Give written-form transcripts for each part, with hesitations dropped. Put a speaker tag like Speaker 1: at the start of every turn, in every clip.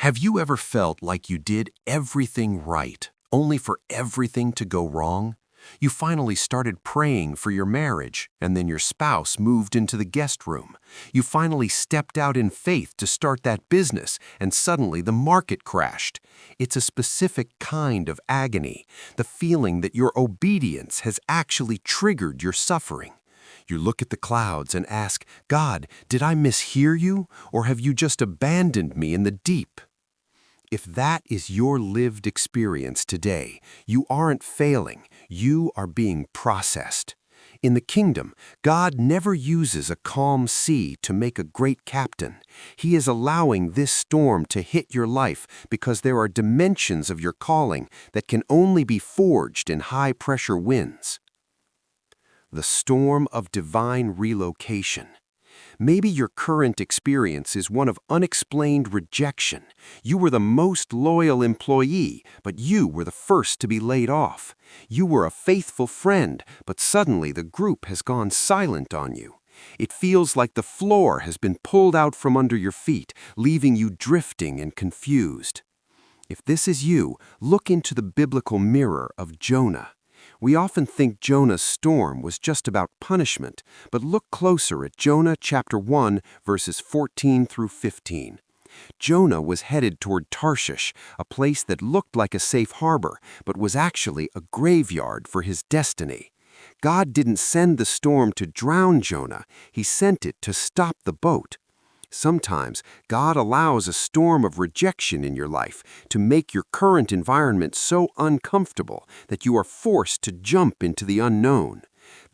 Speaker 1: Have you ever felt like you did everything right, only for everything to go wrong? You finally started praying for your marriage, and then your spouse moved into the guest room. You finally stepped out in faith to start that business, and suddenly the market crashed. It's a specific kind of agony, the feeling that your obedience has actually triggered your suffering. You look at the clouds and ask, God, did I mishear you, or have you just abandoned me in the deep? If that is your lived experience today, you aren't failing, you are being processed. In the kingdom, God never uses a calm sea to make a great captain. He is allowing this storm to hit your life because there are dimensions of your calling that can only be forged in high-pressure winds. The Storm of Divine Relocation. Maybe your current experience is one of unexplained rejection. You were the most loyal employee, but you were the first to be laid off. You were a faithful friend, but suddenly the group has gone silent on you. It feels like the floor has been pulled out from under your feet, leaving you drifting and confused. If this is you, look into the biblical mirror of Jonah. We often think Jonah's storm was just about punishment, but look closer at Jonah chapter 1, verses 14 through 15. Jonah was headed toward Tarshish, a place that looked like a safe harbor, but was actually a graveyard for his destiny. God didn't send the storm to drown Jonah, he sent it to stop the boat. Sometimes, God allows a storm of rejection in your life to make your current environment so uncomfortable that you are forced to jump into the unknown.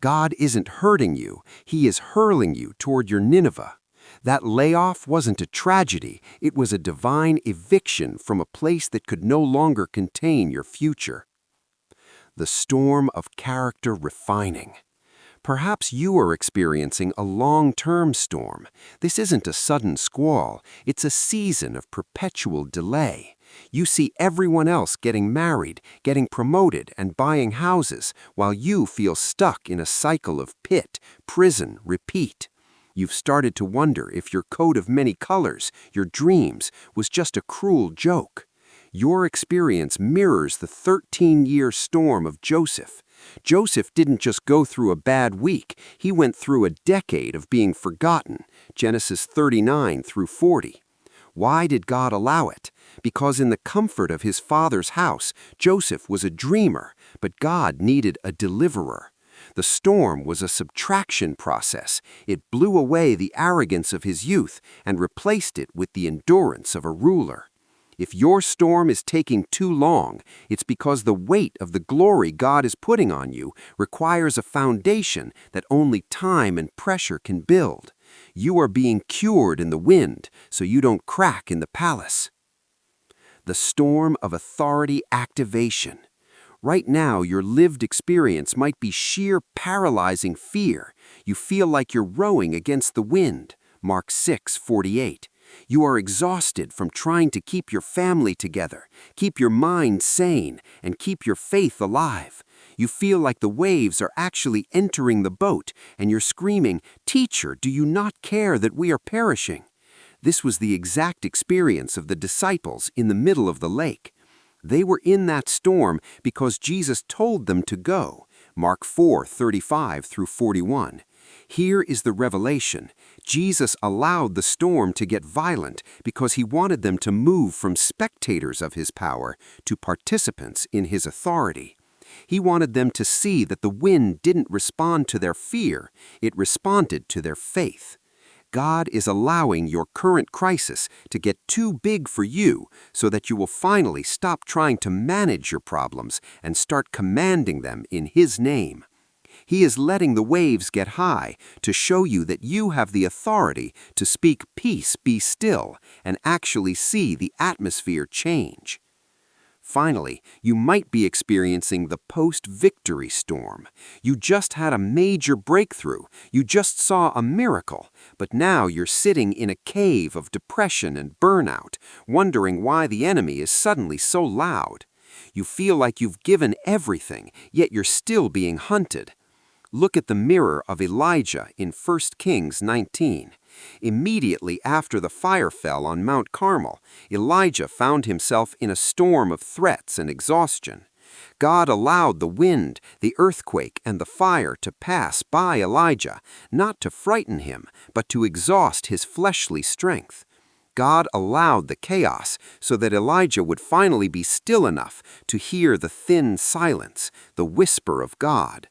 Speaker 1: God isn't hurting you, He is hurling you toward your Nineveh. That layoff wasn't a tragedy, it was a divine eviction from a place that could no longer contain your future. The storm of character refining. Perhaps you are experiencing a long-term storm. This isn't a sudden squall, it's a season of perpetual delay. You see everyone else getting married, getting promoted, and buying houses, while you feel stuck in a cycle of pit, prison, repeat. You've started to wonder if your coat of many colors, your dreams, was just a cruel joke. Your experience mirrors the 13-year storm of Joseph. Joseph didn't just go through a bad week, he went through a decade of being forgotten, Genesis 39 through 40. Why did God allow it? Because in the comfort of his father's house, Joseph was a dreamer, but God needed a deliverer. The storm was a subtraction process. It blew away the arrogance of his youth and replaced it with the endurance of a ruler. If your storm is taking too long, it's because the weight of the glory God is putting on you requires a foundation that only time and pressure can build. You are being cured in the wind, so you don't crack in the palace. The storm of authority activation. Right now, your lived experience might be sheer paralyzing fear. You feel like you're rowing against the wind, Mark 6:48. You are exhausted from trying to keep your family together, keep your mind sane, and keep your faith alive. You feel like the waves are actually entering the boat, and you're screaming, "Teacher, do you not care that we are perishing?" This was the exact experience of the disciples in the middle of the lake. They were in that storm because Jesus told them to go, Mark 4:35 through 41. Here is the revelation. Jesus allowed the storm to get violent because he wanted them to move from spectators of his power to participants in his authority. He wanted them to see that the wind didn't respond to their fear, it responded to their faith. God is allowing your current crisis to get too big for you so that you will finally stop trying to manage your problems and start commanding them in His name. He is letting the waves get high to show you that you have the authority to speak peace, be still, and actually see the atmosphere change. Finally, you might be experiencing the post-victory storm. You just had a major breakthrough. You just saw a miracle, but now you're sitting in a cave of depression and burnout, wondering why the enemy is suddenly so loud. You feel like you've given everything, yet you're still being hunted. Look at the mirror of Elijah in 1 Kings 19.
Speaker 2: Immediately after the fire fell on Mount Carmel, Elijah found himself in a storm of threats and exhaustion. God allowed the wind, the earthquake, and the fire to pass by Elijah, not to frighten him, but to exhaust his fleshly strength. God allowed the chaos so that Elijah would finally be still enough to hear the thin silence, the whisper of God.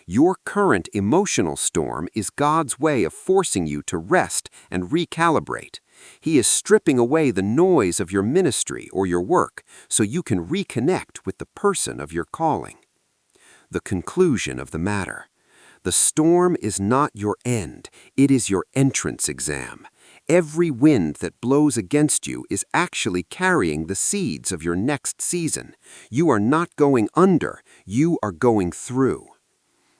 Speaker 2: Your current emotional storm is God's way of forcing you to rest and recalibrate. He is stripping away the noise of your ministry or your work so you can reconnect with the person of your calling. The conclusion of the matter. The storm is not your end, it is your entrance exam. Every wind that blows against you is actually carrying the seeds of your next season. You are not going under, you are going through.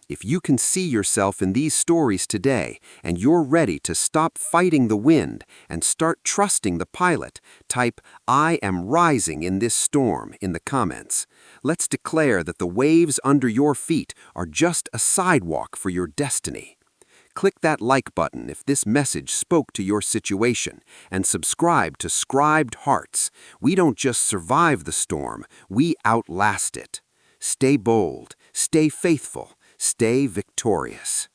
Speaker 2: If you can see yourself in these stories today and you're ready to stop fighting the wind and start trusting the pilot, type "I am rising in this storm" in the comments. Let's declare that the waves under your feet are just a sidewalk for your destiny. Click that like button if this message spoke to your situation, and subscribe to Scribed Hearts. We don't just survive the storm, we outlast it. Stay bold, stay faithful, stay victorious.